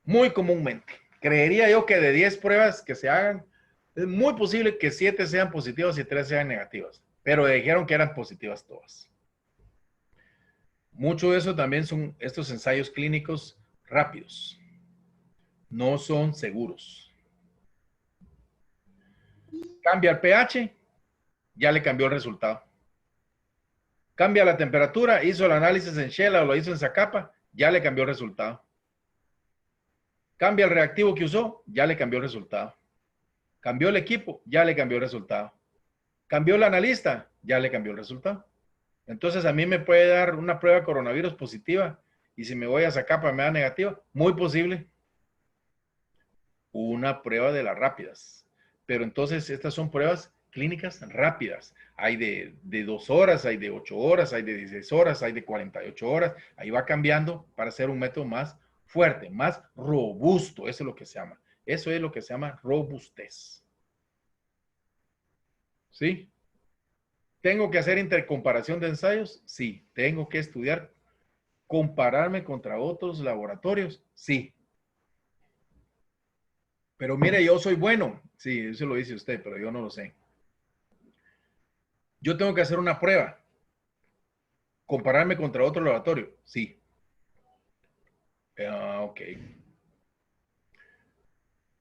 Muy comúnmente. Creería yo que de 10 pruebas que se hagan, es muy posible que 7 sean positivas y 3 sean negativas. Pero dijeron que eran positivas todas. Mucho de eso también son estos ensayos clínicos rápidos. No son seguros. Cambia el pH, ya le cambió el resultado. Cambia la temperatura, hizo el análisis en Shela o lo hizo en Zacapa, ya le cambió el resultado. Cambia el reactivo que usó, ya le cambió el resultado. Cambió el equipo, ya le cambió el resultado. Cambió el analista, ya le cambió el resultado. Entonces a mí me puede dar una prueba de coronavirus positiva y si me voy a Zacapa me da negativa, muy posible. Una prueba de las rápidas. Pero entonces estas son pruebas clínicas rápidas. Hay de 2 horas, hay de 8 horas, hay de 16 horas, hay de 48 horas. Ahí va cambiando para hacer un método más fuerte, más robusto. Eso es lo que se llama. Eso es lo que se llama robustez. ¿Sí? ¿Tengo que hacer intercomparación de ensayos? Sí. ¿Tengo que estudiar, compararme contra otros laboratorios? Sí. Pero mire, yo soy bueno. Sí, eso lo dice usted, pero yo no lo sé. Yo tengo que hacer una prueba. ¿Compararme contra otro laboratorio? Sí. Ok.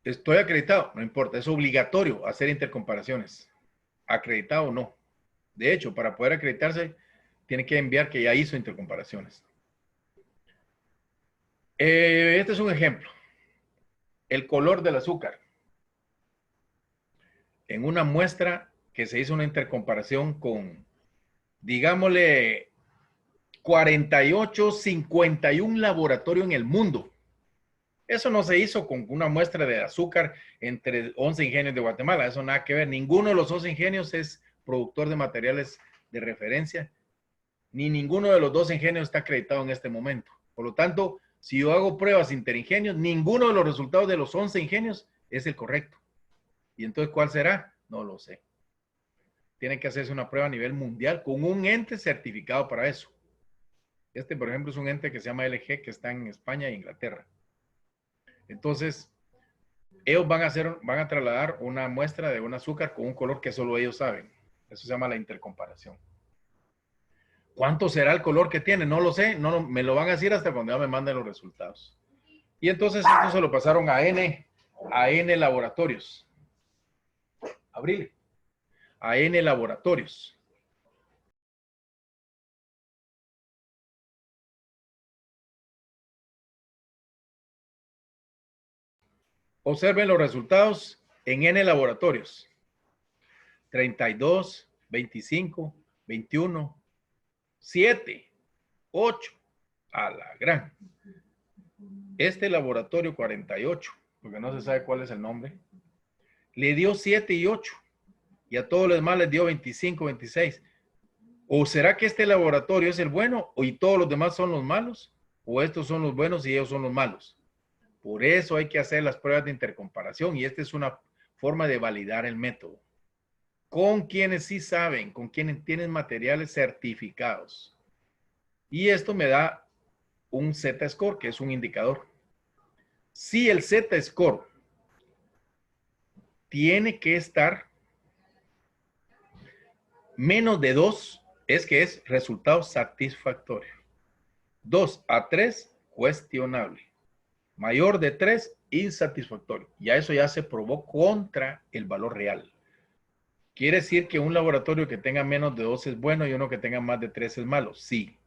¿Estoy acreditado? No importa. Es obligatorio hacer intercomparaciones. Acreditado o no. De hecho, para poder acreditarse, tiene que enviar que ya hizo intercomparaciones. Este es un ejemplo. El color del azúcar. En una muestra que se hizo una intercomparación con, digámosle, 48, 51 laboratorios en el mundo. Eso no se hizo con una muestra de azúcar entre 11 ingenios de Guatemala. Eso nada que ver. Ninguno de los 11 ingenios es productor de materiales de referencia, ni ninguno de los 2 ingenios está acreditado en este momento. Por lo tanto, si yo hago pruebas interingenios, ninguno de los resultados de los 11 ingenios es el correcto. ¿Y entonces cuál será? No lo sé. Tiene que hacerse una prueba a nivel mundial con un ente certificado para eso. Este, por ejemplo, es un ente que se llama LG, que está en España e Inglaterra. Entonces, ellos van a trasladar una muestra de un azúcar con un color que solo ellos saben. Eso se llama la intercomparación. ¿Cuánto será el color que tiene? No lo sé, me lo van a decir hasta cuando ya me manden los resultados. Y entonces esto se lo pasaron a N Laboratorios. Abril. A N Laboratorios. Observen los resultados en N Laboratorios. 32, 25, 21, 7, 8. A la gran. Este laboratorio 48, porque no se sabe cuál es el nombre, le dio 7 y 8. Y a todos los demás les dio 25, 26. ¿O será que este laboratorio es el bueno y todos los demás son los malos? ¿O estos son los buenos y ellos son los malos? Por eso hay que hacer las pruebas de intercomparación y esta es una forma de validar el método. Con quienes sí saben, con quienes tienen materiales certificados. Y esto me da un Z-score, que es un indicador. Si el Z-score tiene que estar menos de 2, es que es resultado satisfactorio. 2 a 3, cuestionable. Mayor de 3, insatisfactorio. Ya eso ya se probó contra el valor real. ¿Quiere decir que un laboratorio que tenga menos de 2 es bueno y uno que tenga más de 3 es malo? Sí.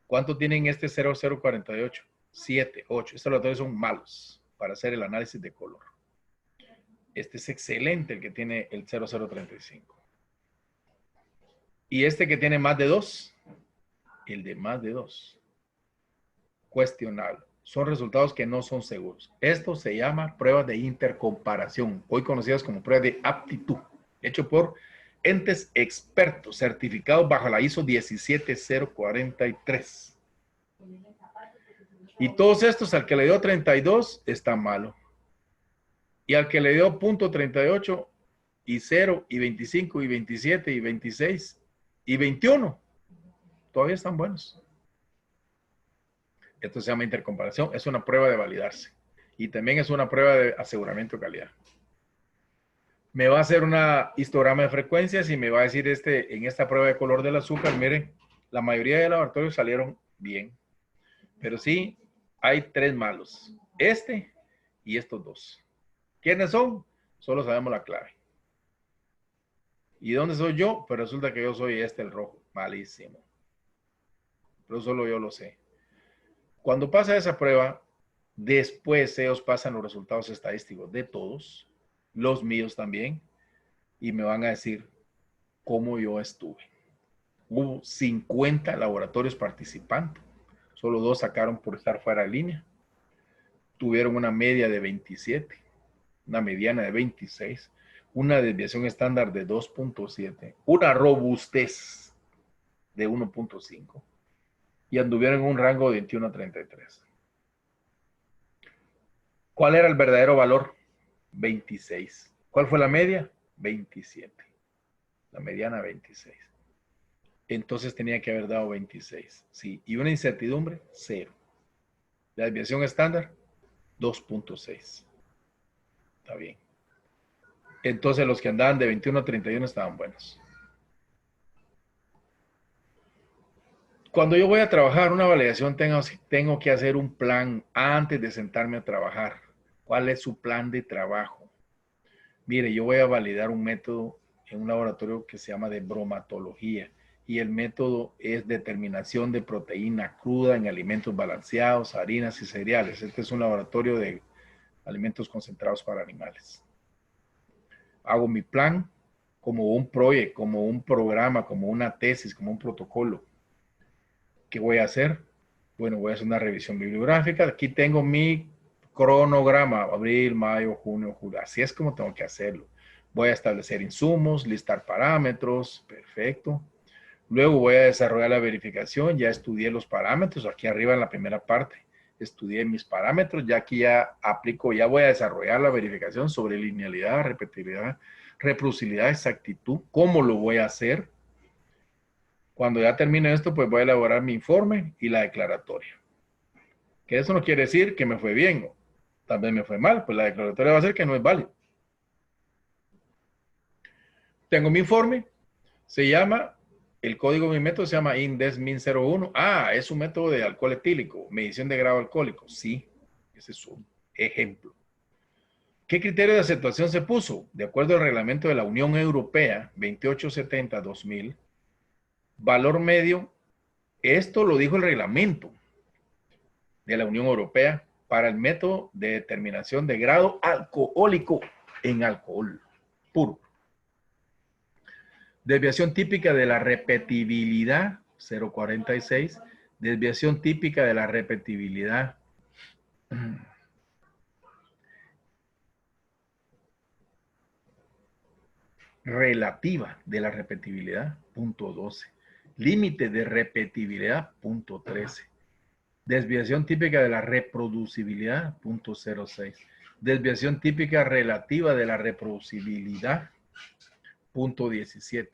¿Cuánto tienen este 0048? 7, 8. Estos laboratorios son malos para hacer el análisis de color. Este es excelente, el que tiene el 0035. Y este que tiene más de 2, el de más de 2. Cuestionable. Son resultados que no son seguros. Esto se llama pruebas de intercomparación, hoy conocidas como pruebas de aptitud, hecho por entes expertos certificados bajo la ISO 17043. Y todos estos, al que le dio 32, está malo. Y al que le dio .38 y 0 y 25 y 27 y 26 y 21, todavía están buenos. Esto se llama intercomparación, es una prueba de validarse. Y también es una prueba de aseguramiento de calidad. Me va a hacer una histograma de frecuencias y me va a decir en esta prueba de color del azúcar, miren, la mayoría de laboratorios salieron bien. Pero sí, hay 3 malos. Este y estos 2. ¿Quiénes son? Solo sabemos la clave. ¿Y dónde soy yo? Pues resulta que yo soy el rojo. Malísimo. Pero solo yo lo sé. Cuando pasa esa prueba, después ellos pasan los resultados estadísticos de todos, los míos también, y me van a decir cómo yo estuve. Hubo 50 laboratorios participando. Solo 2 sacaron por estar fuera de línea. Tuvieron una media de 27, una mediana de 26, una desviación estándar de 2.7, una robustez de 1.5 y anduvieron en un rango de 21 a 33. ¿Cuál era el verdadero valor? 26. ¿Cuál fue la media? 27. La mediana 26. Entonces tenía que haber dado 26. Sí. Y una incertidumbre, 0. La desviación estándar, 2.6. Está bien. Entonces los que andaban de 21 a 31 estaban buenos. Cuando yo voy a trabajar una validación, tengo que hacer un plan antes de sentarme a trabajar. ¿Cuál es su plan de trabajo? Mire, yo voy a validar un método en un laboratorio que se llama de bromatología y el método es determinación de proteína cruda en alimentos balanceados, harinas y cereales. Este es un laboratorio de alimentos concentrados para animales. Hago mi plan como un proyecto, como un programa, como una tesis, como un protocolo. ¿Qué voy a hacer? Bueno, voy a hacer una revisión bibliográfica. Aquí tengo mi cronograma, abril, mayo, junio, julio. Así es como tengo que hacerlo. Voy a establecer insumos, listar parámetros, perfecto. Luego voy a desarrollar la verificación. Ya estudié los parámetros. Aquí arriba en la primera parte estudié mis parámetros. Ya aquí ya aplico, ya voy a desarrollar la verificación sobre linealidad, repetibilidad, reproducibilidad, exactitud. ¿Cómo lo voy a hacer? Cuando ya termine esto, pues voy a elaborar mi informe y la declaratoria. Que eso no quiere decir que me fue bien o también me fue mal. Pues la declaratoria va a ser que no es válido. Tengo mi informe. Se llama, el código de mi método se llama INDES-MIN01. Ah, es un método de alcohol etílico, medición de grado alcohólico. Sí, ese es un ejemplo. ¿Qué criterio de aceptación se puso? De acuerdo al reglamento de la Unión Europea 2870-2000, valor medio, esto lo dijo el reglamento de la Unión Europea para el método de determinación de grado alcohólico en alcohol puro. Desviación típica de la repetibilidad, 0,46. Desviación típica de la repetibilidad. Relativa de la repetibilidad, punto 12. Límite de repetibilidad, punto 13. Desviación típica de la reproducibilidad, punto 06. Desviación típica relativa de la reproducibilidad, punto 17.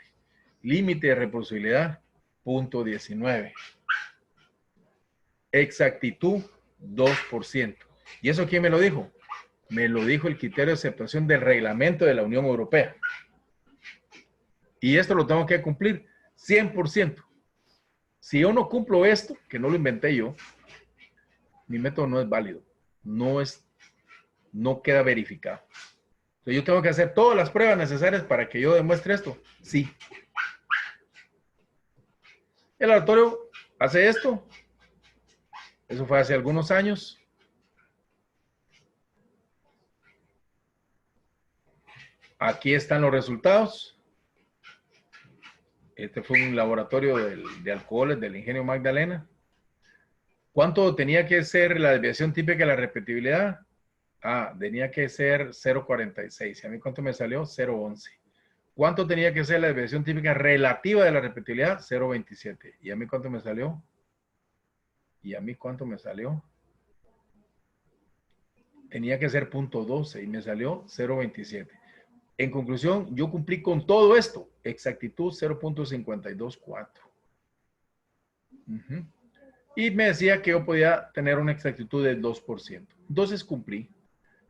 Límite de reproducibilidad, punto 19. Exactitud, 2%. ¿Y eso quién me lo dijo? Me lo dijo el criterio de aceptación del reglamento de la Unión Europea. Y esto lo tengo que cumplir 100%. Si yo no cumplo esto, que no lo inventé yo, mi método no es válido. No queda verificado. Entonces yo tengo que hacer todas las pruebas necesarias para que yo demuestre esto. Sí. El laboratorio hace esto. Eso fue hace algunos años. Aquí están los resultados. Este fue un laboratorio de alcoholes del Ingenio Magdalena. ¿Cuánto tenía que ser la desviación típica de la repetibilidad? Ah, tenía que ser 0,46. ¿Y a mí cuánto me salió? 0,11. ¿Cuánto tenía que ser la desviación típica relativa de la repetibilidad? 0,27. ¿Y a mí cuánto me salió? ¿Y a mí cuánto me salió? Tenía que ser 0,12 y me salió 0,27. En conclusión, yo cumplí con todo esto. Exactitud 0,524. Y me decía que yo podía tener una exactitud del 2%. Entonces cumplí.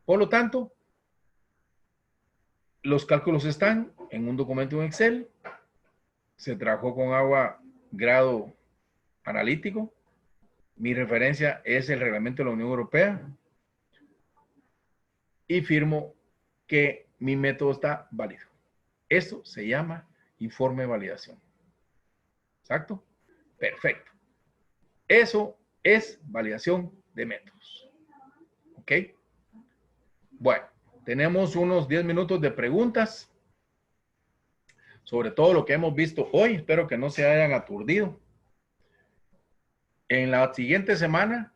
Por lo tanto, los cálculos están en un documento en Excel. Se trabajó con agua grado analítico. Mi referencia es el reglamento de la Unión Europea. Y firmo que mi método está válido. Eso se llama informe de validación. ¿Exacto? Perfecto. Eso es validación de métodos. ¿Ok? Bueno, tenemos unos 10 minutos de preguntas sobre todo lo que hemos visto hoy. Espero que no se hayan aturdido. En la siguiente semana,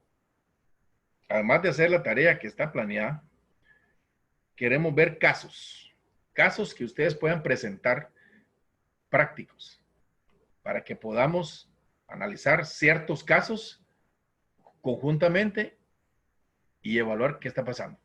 además de hacer la tarea que está planeada, queremos ver casos. Casos que ustedes puedan presentar prácticos para que podamos analizar ciertos casos conjuntamente y evaluar qué está pasando.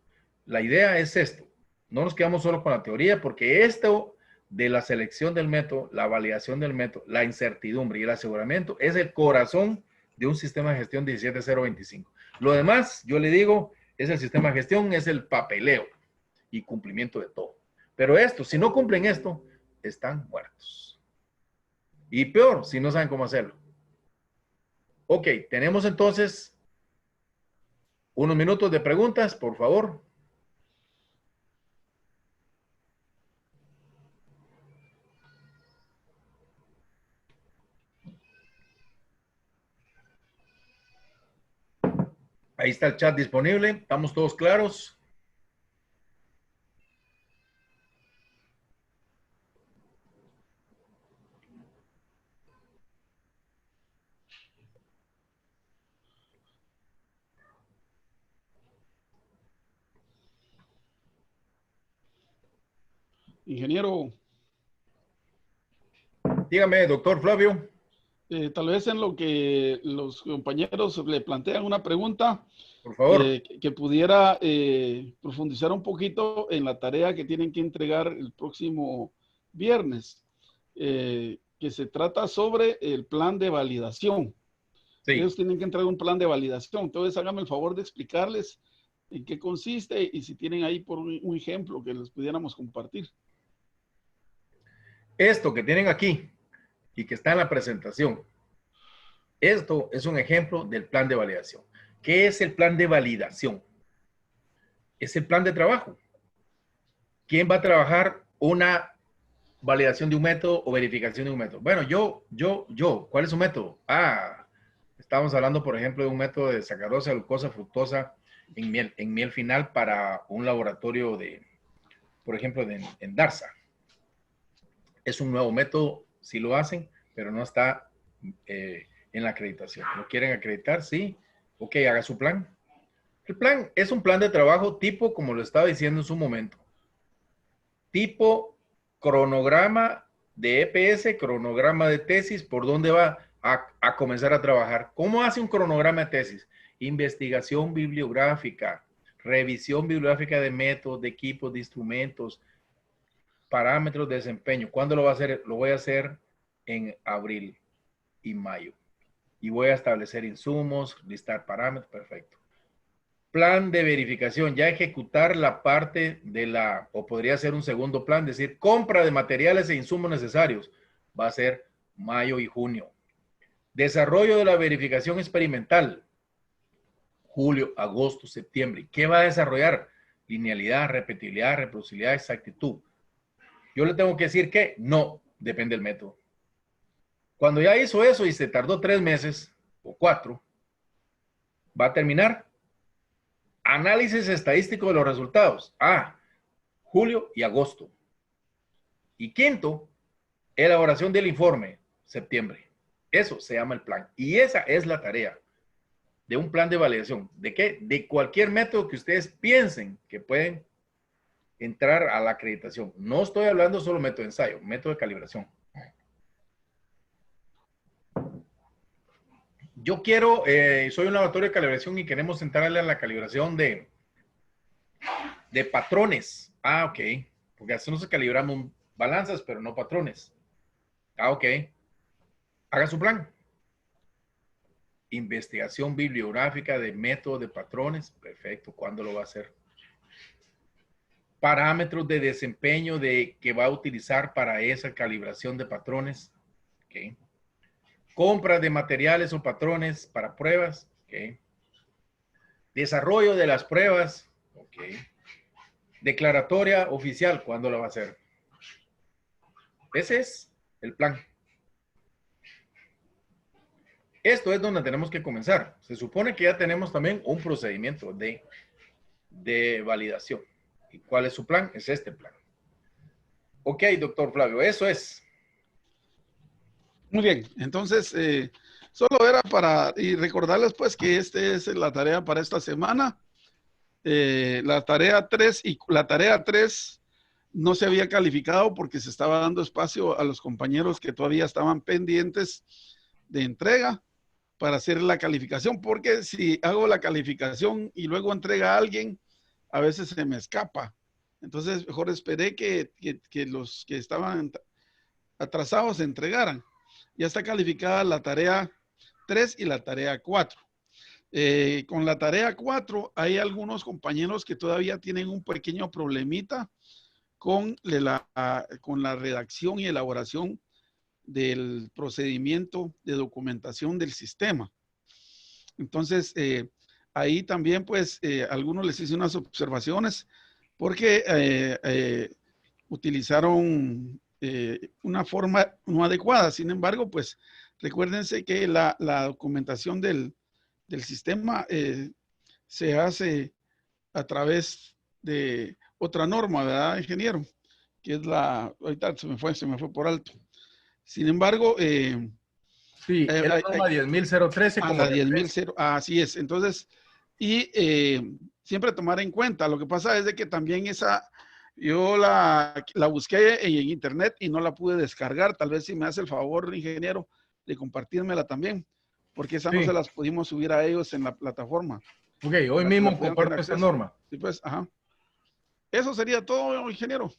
La idea es esto. No nos quedamos solo con la teoría, porque esto de la selección del método, la validación del método, la incertidumbre y el aseguramiento es el corazón de un sistema de gestión 17025. Lo demás, yo le digo, es el sistema de gestión, es el papeleo y cumplimiento de todo. Pero esto, si no cumplen esto, están muertos. Y peor, si no saben cómo hacerlo. Ok, tenemos entonces unos minutos de preguntas, por favor. Ahí está el chat disponible. ¿Estamos todos claros? Ingeniero. Dígame, doctor Flavio. Tal vez en lo que los compañeros le plantean una pregunta, Por favor. que pudiera profundizar un poquito en la tarea que tienen que entregar el próximo viernes, que se trata sobre el plan de validación. Sí. Ellos tienen que entregar un plan de validación. Entonces, háganme el favor de explicarles en qué consiste y si tienen ahí por un ejemplo que les pudiéramos compartir. Esto que tienen aquí y que está en la presentación, esto es un ejemplo del plan de validación. ¿Qué es el plan de validación? Es el plan de trabajo. ¿Quién va a trabajar una validación de un método o verificación de un método? Bueno, ¿cuál es su método? Estamos hablando, por ejemplo, de un método de sacarosa, glucosa, fructosa en miel final para un laboratorio de, por ejemplo, en Darsa. Es un nuevo método, sí lo hacen, pero no está en la acreditación. ¿Lo quieren acreditar? Sí. Ok, haga su plan. El plan es un plan de trabajo tipo, como lo estaba diciendo en su momento, tipo cronograma de EPS, cronograma de tesis, por dónde va a comenzar a trabajar. ¿Cómo hace un cronograma de tesis? Investigación bibliográfica, revisión bibliográfica de métodos, de equipos, de instrumentos, parámetros de desempeño. ¿Cuándo lo va a hacer? Lo voy a hacer en abril y mayo. Y voy a establecer insumos, listar parámetros, perfecto. Plan de verificación, ya ejecutar la parte de la, o podría ser un segundo plan, decir, compra de materiales e insumos necesarios, va a ser mayo y junio. Desarrollo de la verificación experimental, julio, agosto, septiembre. ¿Qué va a desarrollar? Linealidad, repetibilidad, reproducibilidad, exactitud. Yo le tengo que decir que no, depende del método. Cuando ya hizo eso y se tardó 3 meses o 4, va a terminar análisis estadístico de los resultados. Julio y agosto. Y quinto, elaboración del informe, septiembre. Eso se llama el plan. Y esa es la tarea de un plan de validación. ¿De qué? De cualquier método que ustedes piensen que pueden entrar a la acreditación. No estoy hablando solo método de ensayo, método de calibración. Yo quiero, soy un laboratorio de calibración y queremos entrarle a la calibración de patrones. Ok. Porque así no se calibramos balanzas, pero no patrones. Ok. Haga su plan. Investigación bibliográfica de método de patrones. Perfecto. ¿Cuándo lo va a hacer? Parámetros de desempeño que va a utilizar para esa calibración de patrones. Ok. Compra de materiales o patrones para pruebas. Ok. Desarrollo de las pruebas. Ok. Declaratoria oficial. ¿Cuándo lo va a hacer? Ese es el plan. Esto es donde tenemos que comenzar. Se supone que ya tenemos también un procedimiento de validación. ¿Y cuál es su plan? Es este plan. Ok, doctor Flavio, eso es. Muy bien, entonces, solo era para y recordarles pues que esta es la tarea para esta semana. La tarea 3 y la tarea 3 no se había calificado porque se estaba dando espacio a los compañeros que todavía estaban pendientes de entrega para hacer la calificación, porque si hago la calificación y luego entrega a alguien, a veces se me escapa. Entonces, mejor esperé que los que estaban atrasados se entregaran. Ya está calificada la tarea 3 y la tarea 4. Con la tarea 4 hay algunos compañeros que todavía tienen un pequeño problemita con la redacción y elaboración del procedimiento de documentación del sistema. Entonces, ahí también, pues, algunos les hice unas observaciones porque utilizaron una forma no adecuada. Sin embargo, pues, recuérdense que la documentación del sistema se hace a través de otra norma, ¿verdad, ingeniero? Que es ahorita se me fue por alto. Sin embargo, Sí, es la norma 10.013 a como la 10.000, así es. Entonces, y siempre tomar en cuenta, lo que pasa es de que también yo la busqué en internet y no la pude descargar. Tal vez si me hace el favor, ingeniero, de compartírmela también, porque esa no Sí. se las pudimos subir a ellos en la plataforma. Ok, hoy mismo pudieron comparto tener esa acceso. norma. Sí, pues, ajá. Eso sería todo, ingeniero.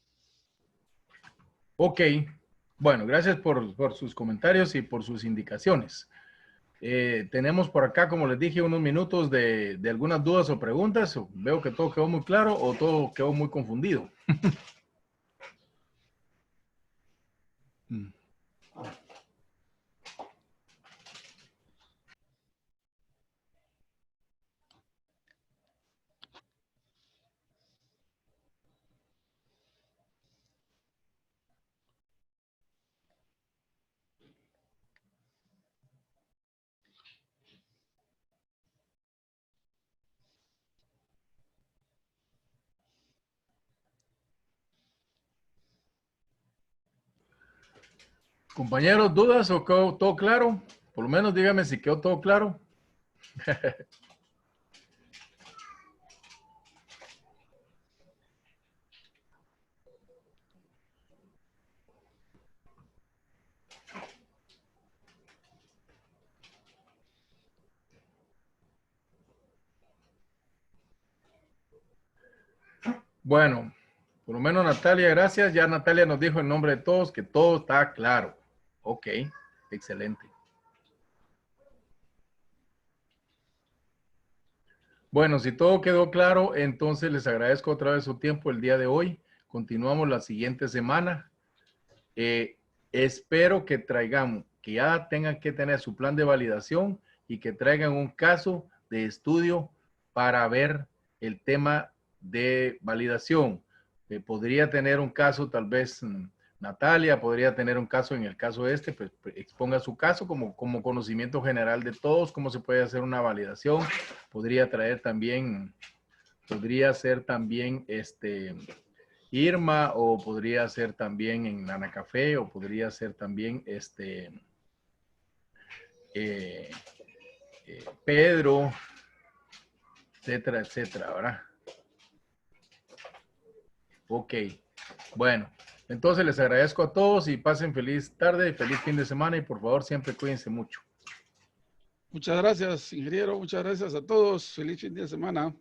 Ok, bueno, gracias por sus comentarios y por sus indicaciones. Tenemos por acá, como les dije, unos minutos de algunas dudas o preguntas. Veo que todo quedó muy claro o todo quedó muy confundido. Compañeros, ¿dudas o quedó todo claro? Por lo menos dígame si quedó todo claro. Bueno, por lo menos Natalia, gracias. Ya Natalia nos dijo en nombre de todos que todo está claro. Ok, excelente. Bueno, si todo quedó claro, entonces les agradezco otra vez su tiempo el día de hoy. Continuamos la siguiente semana. Espero que traigamos, que ya tengan que tener su plan de validación y que traigan un caso de estudio para ver el tema de validación. Podría tener un caso, tal vez Natalia podría tener un caso, en el caso este, pues exponga su caso como conocimiento general de todos, cómo se puede hacer una validación. Podría traer también, podría ser también Irma, o podría ser también en Nana Café, o podría ser también Pedro, etcétera, etcétera, ¿verdad? Ok, bueno, entonces les agradezco a todos y pasen feliz tarde, feliz fin de semana y por favor siempre cuídense mucho. Muchas gracias, ingeniero. Muchas gracias a todos. Feliz fin de semana.